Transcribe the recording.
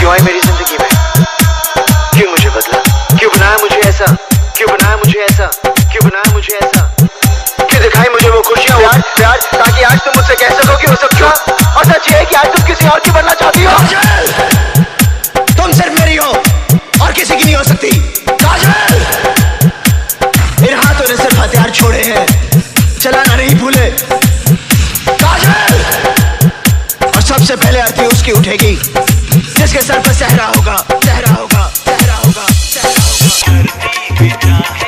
क्यों आई मेरी जिंदगी में, क्यों मुझे बदला, क्यों बनाया मुझे ऐसा, क्यों बनाया मुझे ऐसा, क्यों बनाया मुझे ऐसा, क्यों दिखाई मुझे वो खुशियाँ प्यार प्यार, ताकि आज तुम मुझसे कह सको कि वो सब था। और सच ये है कि आज तुम किसी और की बनना चाहती हो। काजल, तुम सिर्फ मेरी हो और किसी की नहीं हो सकती। काजल, इन हाथों ने सिर्फ हथियार छोड़े हैं, चलाना नहीं भूले। काजल, और सबसे पहले आरती उसकी उठेगी जिसके सर पर सहरा होगा, सहरा होगा, सहरा होगा, सहरा होगा।